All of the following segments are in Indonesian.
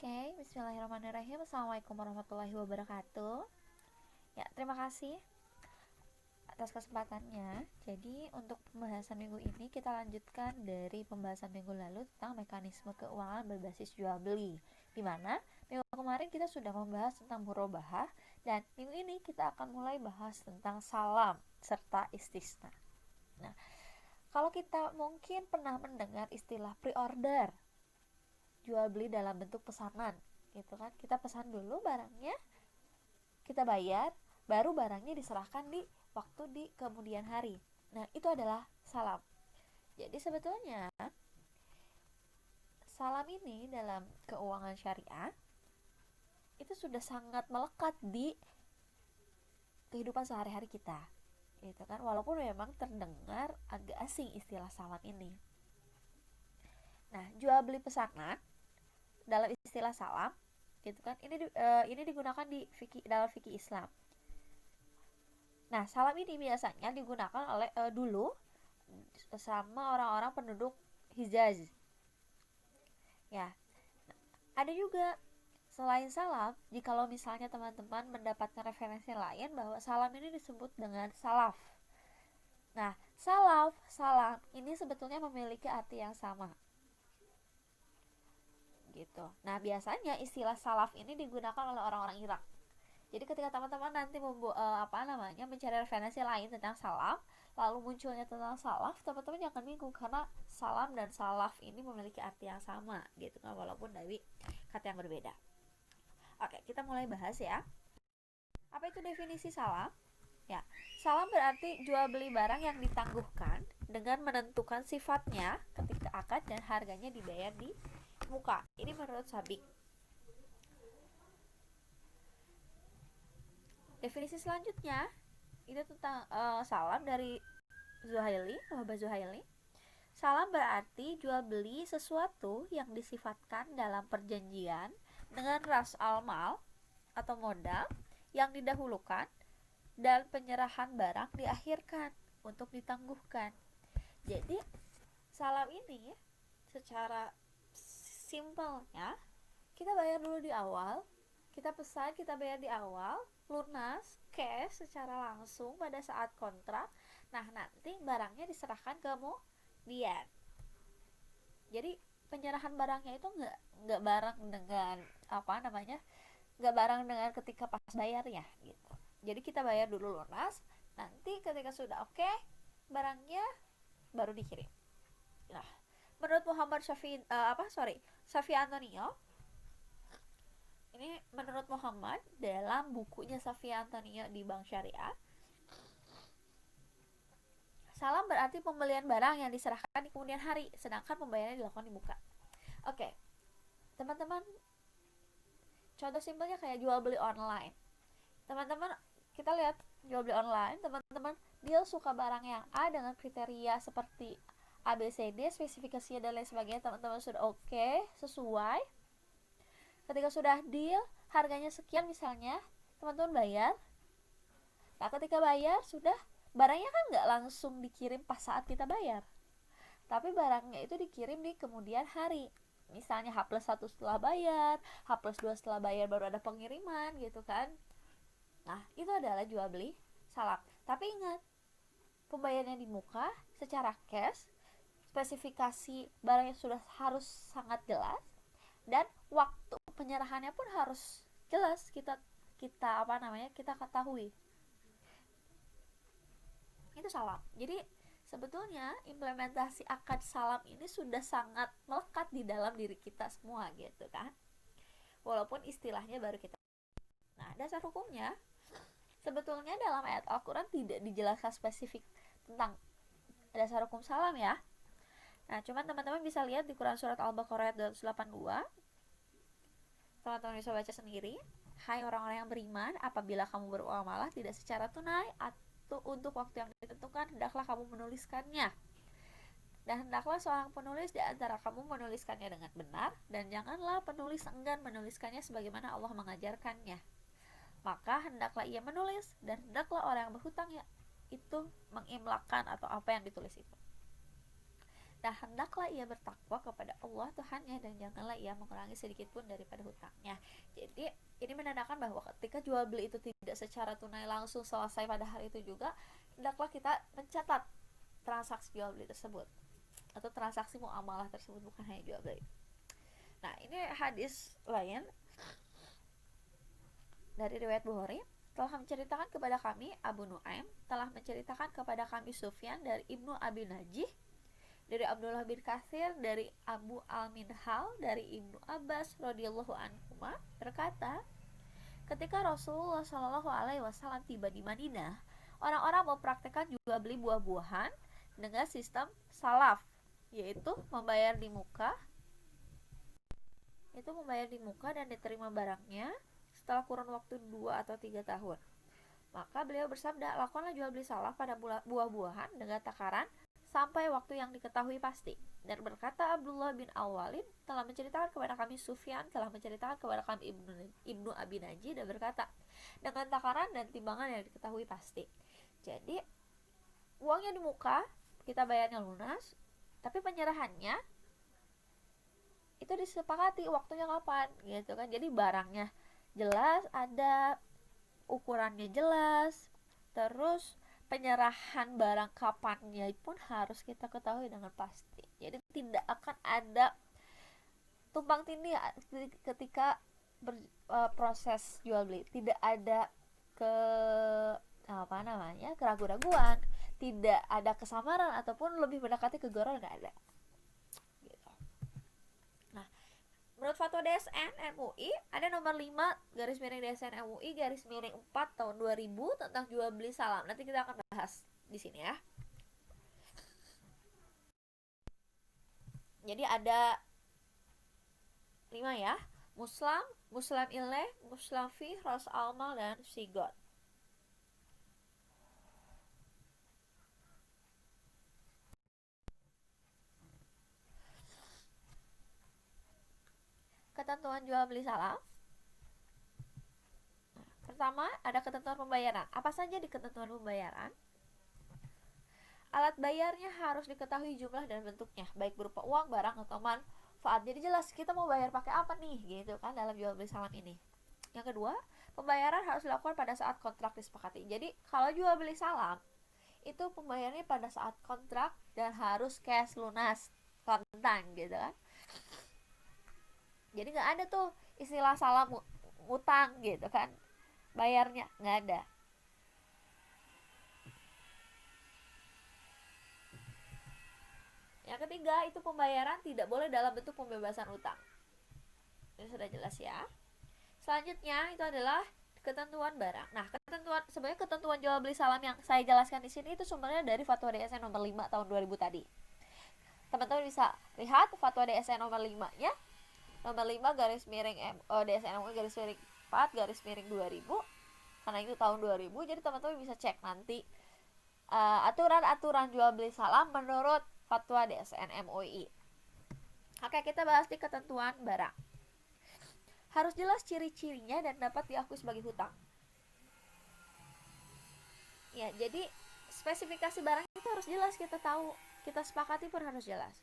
Oke, bismillahirrahmanirrahim. Assalamualaikum warahmatullahi wabarakatuh. Ya, terima kasih atas kesempatannya. Jadi, untuk pembahasan minggu ini kita lanjutkan dari pembahasan minggu lalu tentang mekanisme keuangan berbasis jual beli. Di mana minggu kemarin kita sudah membahas tentang murabahah dan minggu ini kita akan mulai bahas tentang salam serta istisna. Nah, kalau kita mungkin pernah mendengar istilah pre-order, jual beli dalam bentuk pesanan gitu kan, kita pesan dulu barangnya, kita bayar, baru barangnya diserahkan di waktu di kemudian hari. Nah, itu adalah salam. Jadi sebetulnya salam ini dalam keuangan syariah itu sudah sangat melekat di kehidupan sehari-hari kita gitu kan, walaupun memang terdengar agak asing istilah salam ini. Nah, jual beli pesanan dalam istilah salam gitu kan, ini digunakan di dalam fikih Islam. Nah, salam ini biasanya digunakan oleh dulu sama orang-orang penduduk Hijaz. Ya, ada juga selain salam, jikalau misalnya teman-teman mendapatkan referensi lain bahwa salam ini disebut dengan salaf. Nah, salam ini sebetulnya memiliki arti yang sama gitu. Nah, biasanya istilah salaf ini digunakan oleh orang-orang Irak. Jadi ketika teman-teman nanti mencari referensi lain tentang salaf, lalu munculnya tentang salaf, teman-teman jangan bingung karena salam dan salaf ini memiliki arti yang sama gitu kan, walaupun dari kata yang berbeda. Oke, kita mulai bahas ya. Apa itu definisi salam? Ya, salam berarti jual beli barang yang ditangguhkan dengan menentukan sifatnya ketika akad dan harganya dibayar di muka. Ini menurut Sabik. Definisi selanjutnya itu tentang salam dari Wahbah Zuhaili. Salam berarti jual beli sesuatu yang disifatkan dalam perjanjian dengan ras al-mal atau modal yang didahulukan dan penyerahan barang diakhirkan untuk ditangguhkan. Jadi salam ini secara simpelnya kita bayar dulu di awal, kita pesan, kita bayar di awal, lunas, cash secara langsung pada saat kontrak. Nah, nanti barangnya diserahkan ke kemudian. Jadi penyerahan barangnya itu nggak bareng dengan nggak bareng dengan ketika pas bayar ya gitu. Jadi kita bayar dulu lunas, nanti ketika sudah oke, barangnya baru dikirim. Nah, menurut Syafi'i Antonio, ini menurut Muhammad dalam bukunya Syafi'i Antonio di Bank Syariah, salam berarti pembelian barang yang diserahkan di kemudian hari, sedangkan pembayarannya dilakukan di muka. Oke, teman-teman, contoh simpelnya kayak jual beli online. Teman-teman, kita lihat jual beli online, teman-teman dia suka barang yang A dengan kriteria seperti ABCD, spesifikasinya dan lain sebagainya, teman-teman sudah oke, sesuai. Ketika sudah deal, harganya sekian misalnya, teman-teman bayar. Nah, ketika bayar sudah, barangnya kan nggak langsung dikirim pas saat kita bayar, tapi barangnya itu dikirim di kemudian hari. Misalnya H+1 setelah bayar, H+2 setelah bayar baru ada pengiriman gitu kan. Nah, itu adalah jual beli salam. Tapi ingat, pembayarannya di muka secara cash, spesifikasi barangnya sudah harus sangat jelas, dan waktu penyerahannya pun harus jelas kita ketahui. Itu salam. Jadi sebetulnya implementasi akad salam ini sudah sangat melekat di dalam diri kita semua gitu kan, walaupun istilahnya baru kita. Nah, dasar hukumnya sebetulnya dalam ayat Al-Quran tidak dijelaskan spesifik tentang dasar hukum salam ya. Nah, cuman teman-teman bisa lihat di Quran surat Al-Baqarah ayat 282. Teman-teman bisa baca sendiri. Hai orang-orang yang beriman, apabila kamu bermuamalah tidak secara tunai atau untuk waktu yang ditentukan, hendaklah kamu menuliskannya. Dan hendaklah seorang penulis di antara kamu menuliskannya dengan benar, dan janganlah penulis enggan menuliskannya sebagaimana Allah mengajarkannya. Maka hendaklah ia menulis, dan hendaklah orang yang berhutang itu mengimlakkan atau apa yang ditulis itu. dan hendaklah ia bertakwa kepada Allah Tuhannya dan janganlah ia mengurangi sedikit pun daripada hutangnya. Jadi ini menandakan bahwa ketika jual beli itu tidak secara tunai langsung selesai pada hari itu juga, hendaklah kita mencatat transaksi jual beli tersebut atau transaksi muamalah tersebut, bukan hanya jual beli. Nah, ini hadis lain dari riwayat Bukhari, telah menceritakan kepada kami Abu Nuaim, telah menceritakan kepada kami Sufyan dari Ibnu Abi Najih, dari Abdullah bin Katsir, dari Abu Al-Minhal, dari Ibnu Abbas radhiyallahu anhu berkata, ketika Rasulullah Shallallahu alaihi wasallam tiba di Madinah, orang-orang mempraktikkan jual beli buah-buahan dengan sistem salaf, yaitu membayar di muka dan diterima barangnya setelah kurun waktu 2 atau 3 tahun. Maka beliau bersabda, lakukanlah jual beli salaf pada buah-buahan dengan takaran sampai waktu yang diketahui pasti. Dan berkata Abdullah bin Al-Walid, telah menceritakan kepada kami Sufyan, telah menceritakan kepada kami Ibnu Abi Najih, dan berkata, dengan takaran dan timbangan yang diketahui pasti. Jadi uangnya di muka, kita bayarnya lunas, tapi penyerahannya itu disepakati waktunya kapan gitu kan. Jadi barangnya jelas, ada ukurannya jelas, terus penyerahan barang kapannya pun harus kita ketahui dengan pasti. Jadi tidak akan ada tumpang tindih ketika proses jual beli. Tidak ada keraguan-raguan, tidak ada kesamaran ataupun lebih mendekati kegororan, nggak ada. Gitu. Nah, menurut fatwa DSN MUI ada nomor 5 garis miring DSN MUI garis miring 4 tahun 2000 tentang jual beli salam. Nanti kita akan bahas di sini ya. Jadi ada 5 ya. Muslim Ileh, Muslim Fi, Ras Almal, dan Sigot. Ketentuan jual beli salam. Pertama, ada ketentuan pembayaran. Apa saja di ketentuan pembayaran? Alat bayarnya harus diketahui jumlah dan bentuknya, baik berupa uang, barang, atau manfaat. Jadi jelas kita mau bayar pakai apa nih, gitu kan, dalam jual beli salam ini. Yang kedua, pembayaran harus dilakukan pada saat kontrak disepakati. Jadi kalau jual beli salam, itu pembayarannya pada saat kontrak dan harus cash lunas, kontan gitu kan. Jadi nggak ada tuh istilah salam utang gitu kan, bayarnya nggak ada. Yang ketiga, itu pembayaran tidak boleh dalam bentuk pembebasan utang. Ini sudah jelas ya. Selanjutnya itu adalah ketentuan barang. Nah, sebenarnya ketentuan jual beli salam yang saya jelaskan di sini itu sumbernya dari fatwa DSN nomor 5 tahun 2000 tadi. Teman-teman bisa lihat fatwa DSN nomor 5-nya. Nomor 5 garis miring DSN garis miring 4 garis miring 2000. Karena itu tahun 2000, jadi teman-teman bisa cek nanti aturan-aturan jual beli salam menurut fatwa DSN MUI. Oke, kita bahas di ketentuan barang. Harus jelas ciri-cirinya dan dapat diakui sebagai hutang. Ya, jadi spesifikasi barang itu harus jelas, kita tahu, kita sepakati pun harus jelas.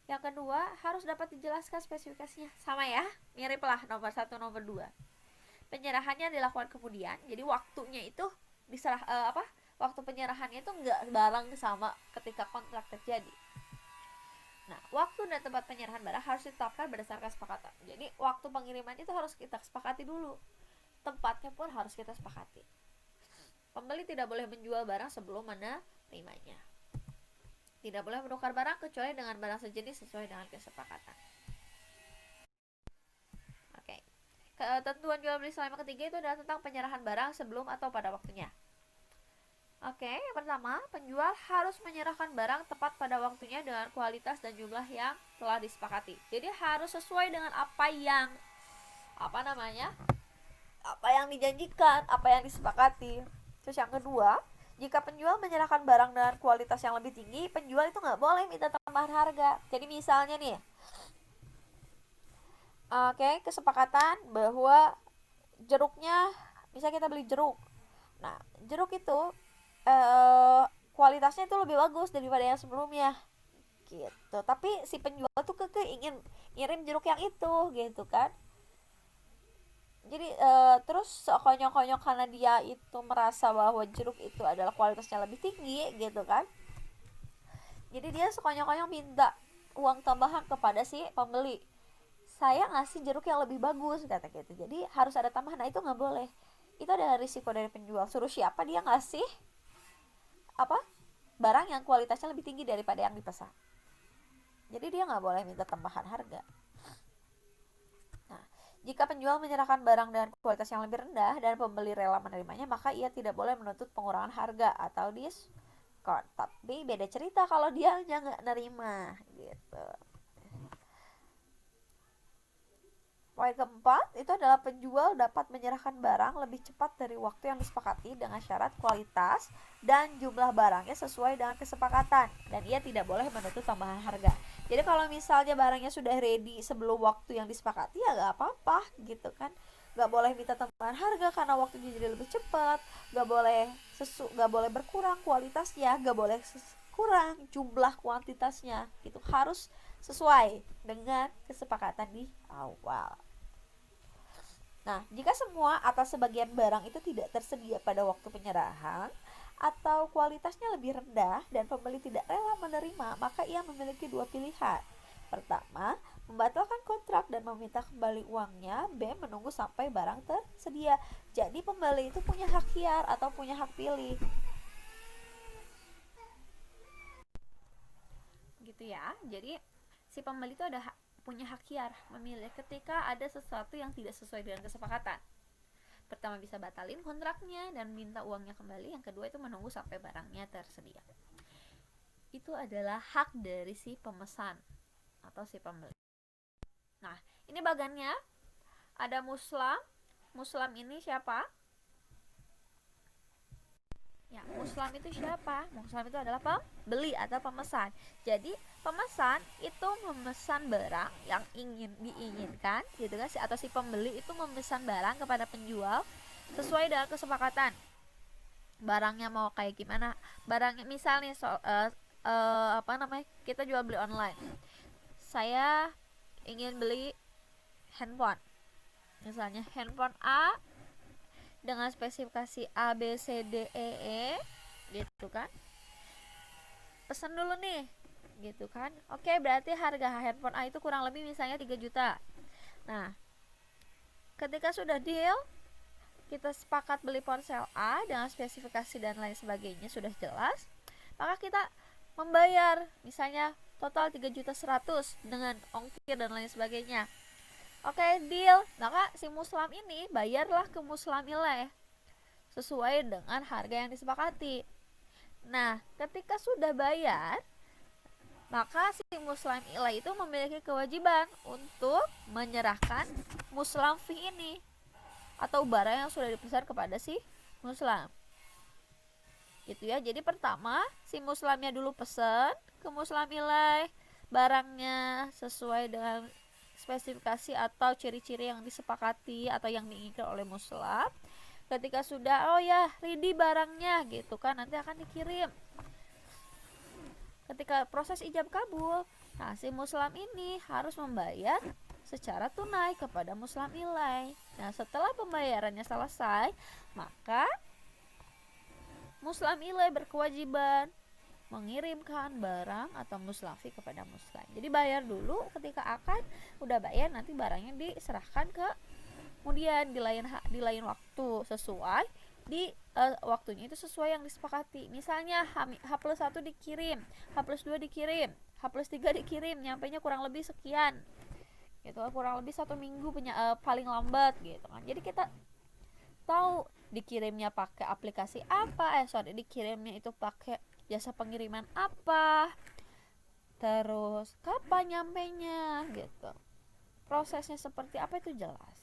Yang kedua, harus dapat dijelaskan spesifikasinya. Sama ya, mirip lah nomor 1, nomor 2. Penyerahannya dilakukan kemudian, jadi waktunya itu waktu penyerahannya itu nggak bareng sama ketika kontrak terjadi. Nah, waktu dan tempat penyerahan barang harus ditetapkan berdasarkan kesepakatan. Jadi waktu pengiriman itu harus kita sepakati dulu, tempatnya pun harus kita sepakati. Pembeli tidak boleh menjual barang sebelum menerimanya. Tidak boleh menukar barang kecuali dengan barang sejenis sesuai dengan kesepakatan. Oke. Ketentuan jual beli salam ketiga itu adalah tentang penyerahan barang sebelum atau pada waktunya. Oke, yang pertama, penjual harus menyerahkan barang tepat pada waktunya dengan kualitas dan jumlah yang telah disepakati. Jadi harus sesuai dengan apa yang dijanjikan, apa yang disepakati. Terus yang kedua, jika penjual menyerahkan barang dengan kualitas yang lebih tinggi, penjual itu nggak boleh minta tambahan harga. Jadi misalnya nih, kesepakatan bahwa jeruknya, misalnya kita beli jeruk. Nah, jeruk itu kualitasnya itu lebih bagus daripada yang sebelumnya. gitu. Tapi si penjual tuh ingin ngirim jeruk yang itu gitu kan. Jadi terus sekonyong-konyong karena dia itu merasa bahwa jeruk itu adalah kualitasnya lebih tinggi gitu kan. Jadi dia sekonyong-konyong minta uang tambahan kepada si pembeli. Saya ngasih jeruk yang lebih bagus kata gitu. Jadi harus ada tambahan. Nah itu nggak boleh. Itu adalah risiko dari penjual. Suruh siapa dia ngasih apa barang yang kualitasnya lebih tinggi daripada yang dipesan. Jadi dia nggak boleh minta tambahan harga. Nah, jika penjual menyerahkan barang dengan kualitas yang lebih rendah dan pembeli rela menerimanya, maka ia tidak boleh menuntut pengurangan harga atau diskon. Tapi beda cerita kalau dia nggak nerima gitu. Poin keempat itu adalah penjual dapat menyerahkan barang lebih cepat dari waktu yang disepakati dengan syarat kualitas dan jumlah barangnya sesuai dengan kesepakatan, dan ia tidak boleh menuntut tambahan harga. Jadi kalau misalnya barangnya sudah ready sebelum waktu yang disepakati ya gak apa-apa gitu kan. Gak boleh minta tambahan harga karena waktunya jadi lebih cepat. Gak boleh berkurang kualitasnya, gak boleh kurang jumlah kuantitasnya gitu. Harus sesuai dengan kesepakatan di awal. Nah, jika semua atau sebagian barang itu tidak tersedia pada waktu penyerahan atau kualitasnya lebih rendah dan pembeli tidak rela menerima, maka ia memiliki dua pilihan. Pertama, membatalkan kontrak dan meminta kembali uangnya. B, menunggu sampai barang tersedia. Jadi pembeli itu punya hak hiar atau punya hak pilih. Gitu ya. Jadi si pembeli itu punya hak hiar memilih ketika ada sesuatu yang tidak sesuai dengan kesepakatan. Pertama bisa batalin kontraknya dan minta uangnya kembali. Yang kedua itu menunggu sampai barangnya tersedia. Itu adalah hak dari si pemesan atau si pembeli. Nah, ini bagannya ada muslam. Muslam ini siapa? Ya, muslam itu siapa? Muslam itu adalah pembeli atau pemesan. Jadi pemesan itu memesan barang yang diinginkan gitu kan, atau si pembeli itu memesan barang kepada penjual sesuai dengan kesepakatan. Barangnya mau kayak gimana? Barangnya misalnya kita jual beli online. Saya ingin beli handphone. Misalnya handphone A dengan spesifikasi A B C D E gitu kan. Pesan dulu nih gitu kan. Oke, berarti harga handphone A itu kurang lebih misalnya 3 juta. Nah, ketika sudah deal, kita sepakat beli ponsel A dengan spesifikasi dan lain sebagainya sudah jelas, maka kita membayar misalnya total 3.100.000 dengan ongkir dan lain sebagainya. Oke, deal. Maka si muslam ini bayarlah ke muslamileh sesuai dengan harga yang disepakati. Nah, ketika sudah bayar, maka si muslamileh itu memiliki kewajiban untuk menyerahkan muslam fee ini atau barang yang sudah dipesan kepada si muslam. Gitu ya. Jadi pertama si muslamnya dulu pesen ke muslamileh barangnya sesuai dengan spesifikasi atau ciri-ciri yang disepakati atau yang diinginkan oleh muslam. Ketika sudah ready barangnya gitu kan, nanti akan dikirim. Ketika proses ijab kabul, nah si muslam ini harus membayar secara tunai kepada muslamileh. Nah, setelah pembayarannya selesai, maka muslamileh berkewajiban mengirimkan barang atau muslamfi kepada muslim. Jadi bayar dulu, ketika akan udah bayar nanti barangnya diserahkan ke kemudian di lain waktu sesuai di waktunya itu sesuai yang disepakati. Misalnya H+1 dikirim, H+2 dikirim, H+3 dikirim, nyampainya kurang lebih sekian. Gitu, kurang lebih 1 minggu paling lambat gitu kan. Jadi kita tahu dikirimnya pakai aplikasi apa, dikirimnya itu pakai jasa pengiriman apa, terus kapan nyampainya gitu, prosesnya seperti apa itu jelas.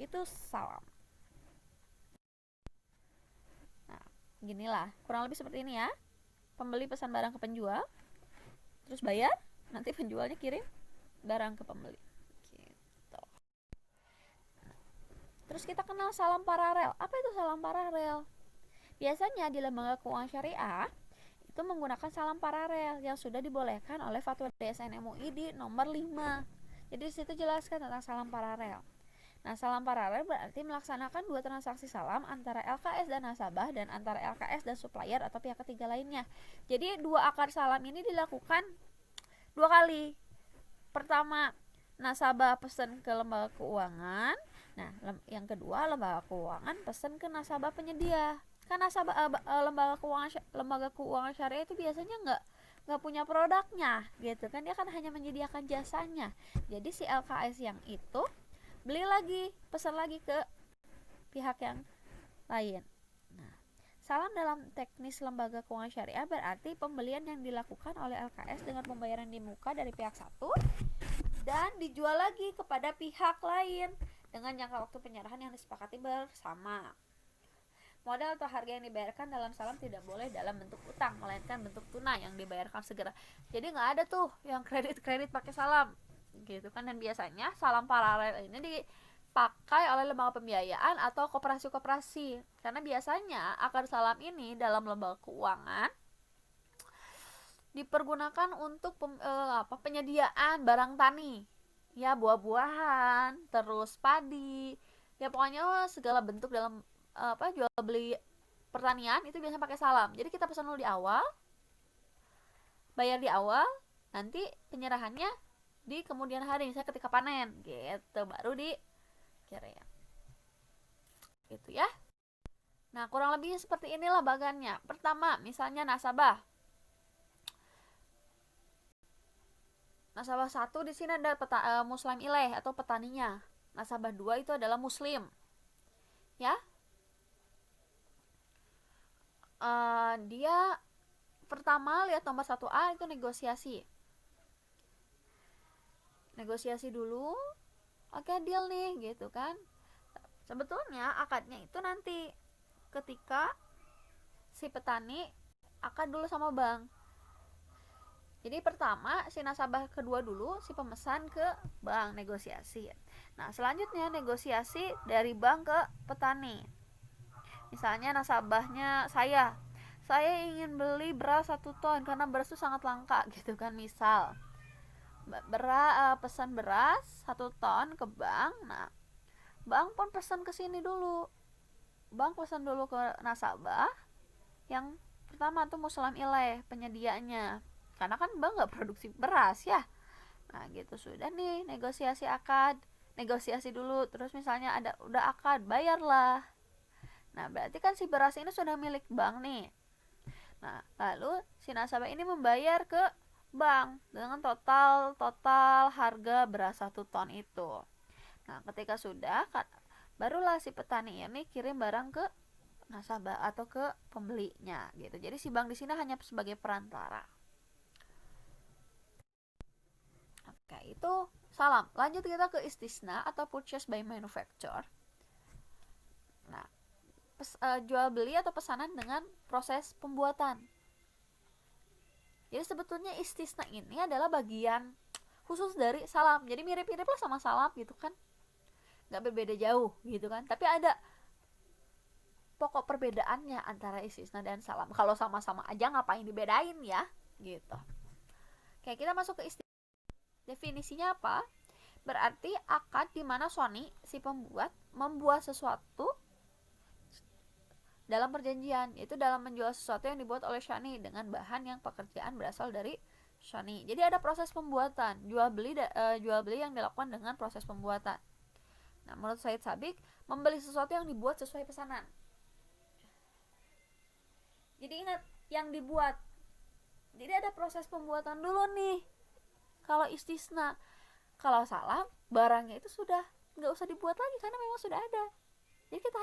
Itu salam. Nah, ginilah kurang lebih seperti ini ya. Pembeli pesan barang ke penjual, terus bayar, nanti penjualnya kirim barang ke pembeli gitu. Terus kita kenal salam paralel. Apa itu salam paralel? Biasanya di lembaga keuangan syariah itu menggunakan salam paralel yang sudah dibolehkan oleh Fatwa DSN MUI di nomor 5. Jadi di situ jelaskan tentang salam paralel. Nah, salam paralel berarti melaksanakan dua transaksi salam antara LKS dan nasabah dan antara LKS dan supplier atau pihak ketiga lainnya. Jadi dua akad salam ini dilakukan dua kali. Pertama, nasabah pesan ke lembaga keuangan. Nah, yang kedua, lembaga keuangan pesan ke nasabah penyedia. Kan nasabah lembaga keuangan syariah itu biasanya nggak punya produknya, gitu kan? Dia kan hanya menyediakan jasanya. Jadi si LKS yang itu beli lagi, pesan lagi ke pihak yang lain. Nah, salam dalam teknis lembaga keuangan syariah berarti pembelian yang dilakukan oleh LKS dengan pembayaran di muka dari pihak satu dan dijual lagi kepada pihak lain dengan jangka waktu penyerahan yang disepakati bersama. Modal atau harga yang dibayarkan dalam salam tidak boleh dalam bentuk utang, melainkan bentuk tunai yang dibayarkan segera. Jadi nggak ada tuh yang kredit pakai salam, gitu kan. Dan biasanya salam paralel ini dipakai oleh lembaga pembiayaan atau koperasi-koperasi, karena biasanya akad salam ini dalam lembaga keuangan dipergunakan untuk penyediaan barang tani, ya, buah-buahan, terus padi, ya pokoknya segala bentuk dalam jual beli pertanian itu biasanya pakai salam. Jadi kita pesan dulu di awal, bayar di awal, nanti penyerahannya di kemudian hari, misalnya ketika panen, gitu, baru dikirim, gitu ya. Nah, kurang lebih seperti inilah bagannya. Pertama, misalnya nasabah satu di sini ada muslim ilaih atau petaninya. Nasabah 2 itu adalah muslim, ya. Dia pertama lihat nomor 1A itu negosiasi dulu, oke, deal nih, gitu kan. Sebetulnya akadnya itu nanti ketika si petani akad dulu sama bank. Jadi pertama si nasabah kedua dulu, si pemesan ke bank negosiasi. Nah, selanjutnya negosiasi dari bank ke petani. Misalnya nasabahnya saya ingin beli beras 1 ton karena beras itu sangat langka, gitu kan, misal. Pesan beras 1 ton ke bank. Nah, bank pun pesan ke sini dulu. Bank pesan dulu ke nasabah yang pertama tuh muslim ilaih penyedianya. Karena kan bank nggak produksi beras ya. Nah, gitu, sudah nih negosiasi akad, negosiasi dulu, terus misalnya udah akad, bayarlah. Nah, berarti kan si beras ini sudah milik bank nih. Nah, lalu si nasabah ini membayar ke bank dengan total harga beras 1 ton itu. Nah, ketika sudah, barulah si petani ini kirim barang ke nasabah atau ke pembelinya, gitu. Jadi si bank di sini hanya sebagai perantara. Oke, itu salam. Lanjut kita ke istisna atau purchase by manufacturer. Nah, jual beli atau pesanan dengan proses pembuatan. Jadi sebetulnya istisna ini adalah bagian khusus dari salam. Jadi mirip-mirip lah sama salam, gitu kan, nggak berbeda jauh, gitu kan. Tapi ada pokok perbedaannya antara istisna dan salam. Kalau sama-sama aja ngapain dibedain ya, gitu. Oke, kita masuk ke istisna. Definisinya apa? Berarti akad di mana Sony si pembuat membuat sesuatu dalam perjanjian, itu dalam menjual sesuatu yang dibuat oleh Shani dengan bahan yang pekerjaan berasal dari Shani. Jadi ada proses pembuatan, jual beli yang dilakukan dengan proses pembuatan. Nah, menurut Said Sabiq, membeli sesuatu yang dibuat sesuai pesanan. Jadi ingat, yang dibuat. Jadi ada proses pembuatan dulu nih. Kalau istisna, kalau salam, barangnya itu sudah nggak usah dibuat lagi karena memang sudah ada. Jadi kita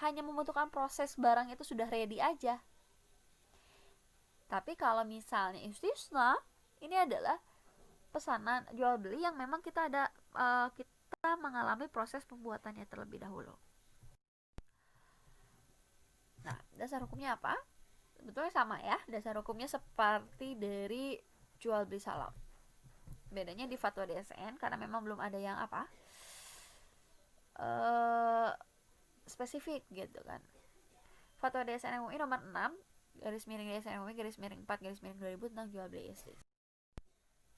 hanya membutuhkan proses barang itu sudah ready aja. Tapi kalau misalnya istisna, ini adalah pesanan jual beli yang memang kita mengalami proses pembuatannya terlebih dahulu. Nah, dasar hukumnya apa? Sebetulnya sama ya, dasar hukumnya seperti dari jual beli salam. Bedanya di fatwa DSN karena memang belum ada yang spesifik, gitu kan. Fatwa DSN MUI nomor 6 garis miring DSN MUI garis miring 4 garis miring 2000 tentang jual beli istisna.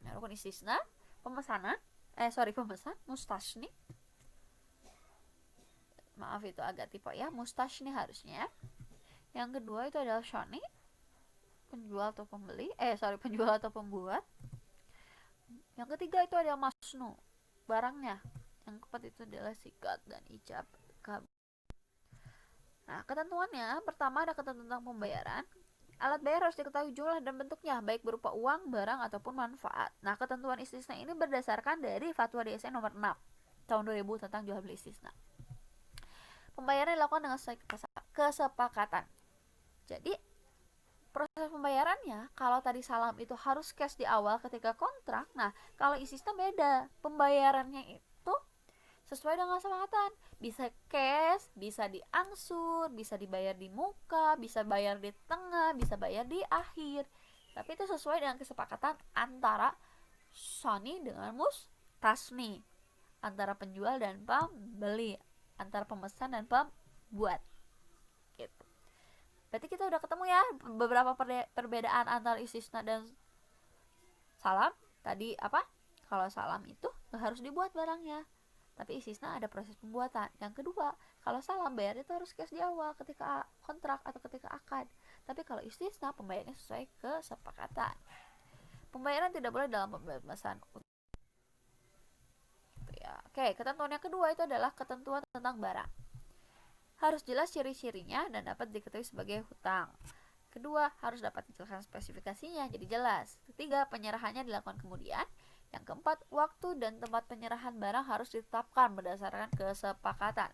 Nah, rukun istisna pemesan mustashni. Maaf itu agak tipe ya, mustashni harusnya. Yang kedua itu adalah shani, penjual atau pembeli, penjual atau pembuat. Yang ketiga itu adalah masnu, barangnya. Yang keempat itu adalah sikat dan ijab. Nah, ketentuannya pertama ada ketentuan tentang pembayaran. Alat bayar harus diketahui jumlah dan bentuknya, baik berupa uang, barang, ataupun manfaat. Nah, ketentuan istisna ini berdasarkan dari Fatwa DSN nomor 6 tahun 2000 tentang jual beli istisna. Pembayaran dilakukan dengan kesepakatan. Jadi, proses pembayarannya, kalau tadi salam itu harus cash di awal ketika kontrak, nah kalau istisna beda. Pembayarannya itu sesuai dengan kesepakatan. Bisa cash, bisa diangsur, bisa dibayar di muka, bisa bayar di tengah, bisa bayar di akhir. Tapi itu sesuai dengan kesepakatan antara shani dengan mustasni, antara penjual dan pembeli, antara pemesan dan pembuat. Gitu. Berarti kita udah ketemu ya beberapa perbedaan antara istisna dan salam. Tadi apa? Kalau salam itu harus dibuat barangnya, tapi istisna ada proses pembuatan. Yang kedua, kalau salam bayar itu harus cash di awal ketika kontrak atau ketika akad. Tapi kalau istisna pembayarannya sesuai kesepakatan. Pembayaran tidak boleh dalam pembebasan. Ya. Oke, ketentuan yang kedua itu adalah ketentuan tentang barang. Harus jelas ciri-cirinya dan dapat diketahui sebagai hutang. Kedua, harus dapat dijelaskan spesifikasinya jadi jelas. Ketiga, penyerahannya dilakukan kemudian. Yang keempat, waktu dan tempat penyerahan barang harus ditetapkan berdasarkan kesepakatan.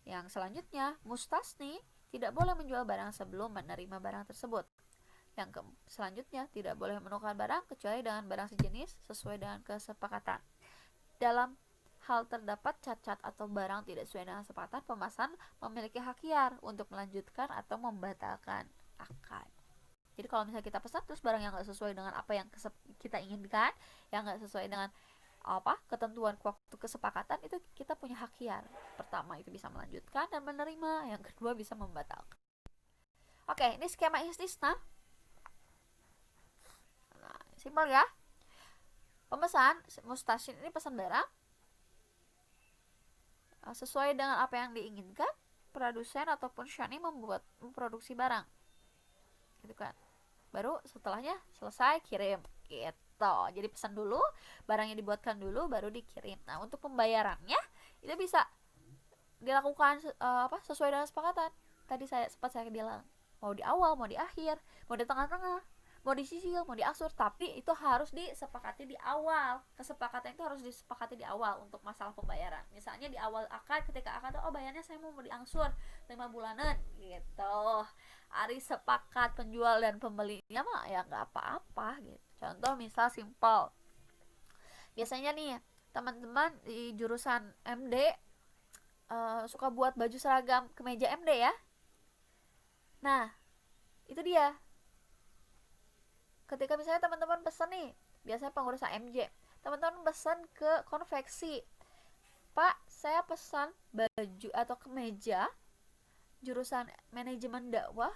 Yang selanjutnya, mustasni tidak boleh menjual barang sebelum menerima barang tersebut. Yang selanjutnya, tidak boleh menukar barang kecuali dengan barang sejenis sesuai dengan kesepakatan. Dalam hal terdapat cacat atau barang tidak sesuai dengan kesepakatan, pemesan memiliki hak khiar untuk melanjutkan atau membatalkan akad. Jadi kalau misalnya kita pesan terus barang yang nggak sesuai dengan apa yang kita inginkan, yang nggak sesuai dengan ketentuan waktu kesepakatan, itu kita punya hak khiar. Pertama itu bisa melanjutkan dan menerima, yang kedua bisa membatalkan. Oke, ini skema istisna. Nah, simpel ya. Pemesan mustashin ini pesan barang sesuai dengan apa yang diinginkan, produsen ataupun shani memproduksi barang, gitu kan. Baru setelahnya selesai kirim, gitu. Jadi pesan dulu, barangnya dibuatkan dulu, baru dikirim. Nah, untuk pembayarannya itu bisa dilakukan sesuai dengan kesepakatan. Tadi sempat saya bilang, mau di awal, mau di akhir, mau di tengah-tengah, mau dicicil, mau diangsur, tapi itu harus disepakati di awal. Kesepakatan itu harus disepakati di awal untuk masalah pembayaran. Misalnya di awal akad, ketika akad bayarnya saya mau diangsur 5 bulanan gitu. Ari sepakat penjual dan pembelinya mah ya nggak apa-apa gitu. Contoh misal simpel. Biasanya nih teman-teman di jurusan MD suka buat baju seragam kemeja MD ya. Nah, itu dia. Ketika misalnya teman-teman pesan nih, biasanya pengurus AMJ, teman-teman pesan ke konveksi, Pak, saya pesan baju atau kemeja jurusan manajemen dakwah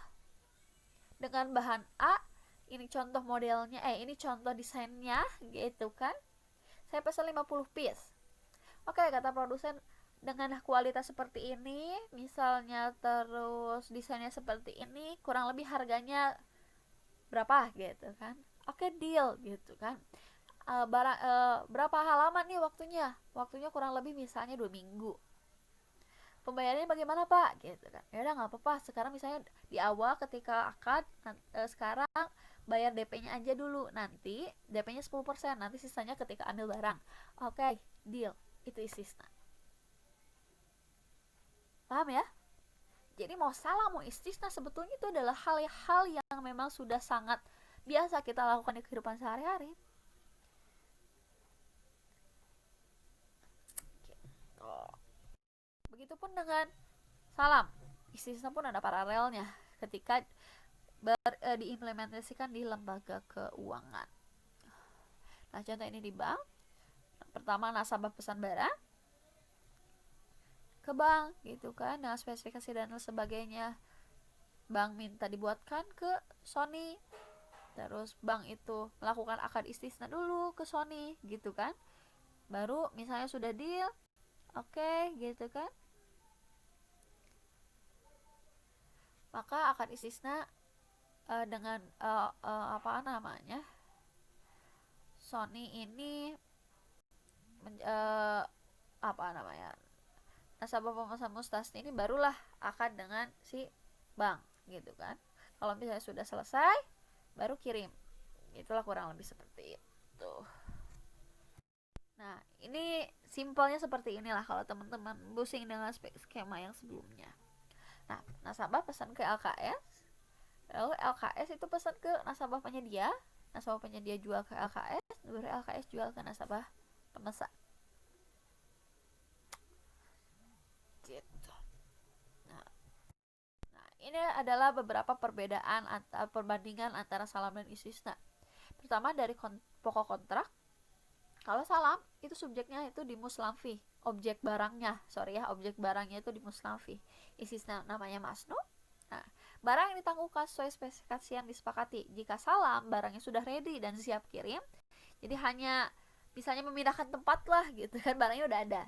dengan bahan A, ini contoh modelnya, ini contoh desainnya, gitu kan. Saya pesan 50 piece. Oke, kata produsen, dengan kualitas seperti ini, misalnya terus desainnya seperti ini, kurang lebih harganya berapa gitu kan. Oke, deal gitu kan. Berapa halaman nih waktunya kurang lebih misalnya 2 minggu. Pembayarannya bagaimana Pak gitu kan. Ya udah nggak apa-apa, sekarang misalnya di awal ketika akad sekarang bayar DP-nya aja dulu, nanti DP-nya 10%, nanti sisanya ketika ambil barang. Oke, deal. Itu istisna. Paham ya? Jadi mau salah mau istisna sebetulnya itu adalah hal-hal yang memang sudah sangat biasa kita lakukan di kehidupan sehari-hari. Begitupun dengan salam, istisna pun ada paralelnya ketika diimplementasikan di lembaga keuangan. Nah, contoh ini di bank. Pertama, nasabah pesan barang ke bank gitu kan, dengan spesifikasi dan sebagainya. bank minta dibuatkan ke Sony, terus bank itu melakukan akad istisna dulu ke Sony gitu kan, baru misalnya sudah deal, oke, gitu kan, maka akad istisna dengan apa namanya, Sony ini apa namanya, nasabah pemesan mustasni ini barulah akad dengan si bank gitu kan. Kalau misalnya sudah selesai baru kirim, itulah kurang lebih seperti itu. Nah, ini simpelnya seperti inilah kalau teman-teman pusing dengan skema yang sebelumnya. Nah, nasabah pesan ke LKS, lalu LKS itu pesan ke nasabah penyedia jual ke LKS, baru LKS jual ke nasabah pemesan. Gitu. Nah, ini adalah beberapa perbandingan antara salam dan istisna. Pertama dari pokok kontrak. Kalau salam itu subjeknya itu dimuslamfi, objek barangnya itu dimuslamfi. Istisna namanya masnu. Nah, barang yang ditangguhkan sesuai spesifikasi yang disepakati. Jika salam, barangnya sudah ready dan siap kirim, jadi hanya misalnya memindahkan tempat lah gitu kan, barangnya udah ada.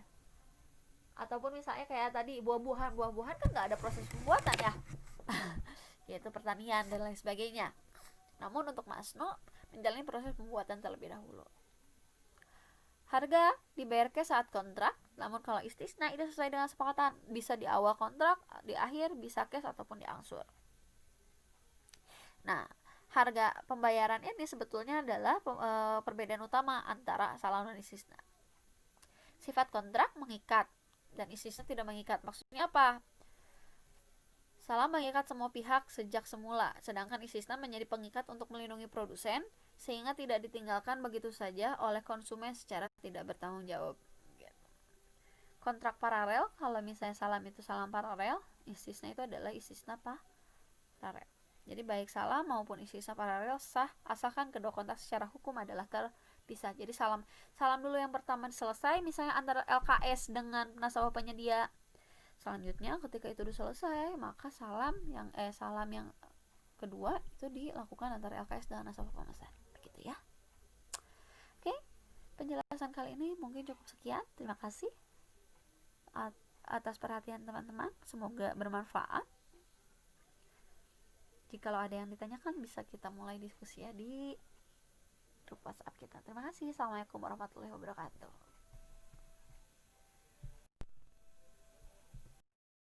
Ataupun misalnya kayak tadi buah-buahan kan nggak ada proses pembuatan ya, yaitu pertanian dan lain sebagainya. Namun untuk masnu menjalani proses pembuatan terlebih dahulu. Harga dibayar cash saat kontrak, namun kalau istisna itu sesuai dengan sepakatan, bisa di awal kontrak, di akhir bisa cash ataupun diangsur. Nah, harga pembayaran ini sebetulnya adalah perbedaan utama antara salam dan istisna. Sifat kontrak mengikat dan istisna tidak mengikat. Maksudnya apa? Salam mengikat semua pihak sejak semula, sedangkan istisna menjadi pengikat untuk melindungi produsen sehingga tidak ditinggalkan begitu saja oleh konsumen secara tidak bertanggung jawab. Kontrak paralel, kalau misalnya salam itu salam paralel, istisna itu adalah istisna paralel. Jadi baik salam maupun istisna paralel sah asalkan kedua kontrak secara hukum adalah terpisah. Jadi salam dulu yang pertama selesai, misalnya antara LKS dengan nasabah penyedia. Selanjutnya ketika itu sudah selesai, maka salam yang kedua itu dilakukan antara LKS dan nasabah pemesan. Begitu ya. Oke, penjelasan kali ini mungkin cukup sekian. Terima kasih atas perhatian teman-teman. Semoga bermanfaat. Jikalau ada yang ditanyakan bisa kita mulai diskusi ya di grup WhatsApp kita. Terima kasih. Assalamualaikum warahmatullahi wabarakatuh.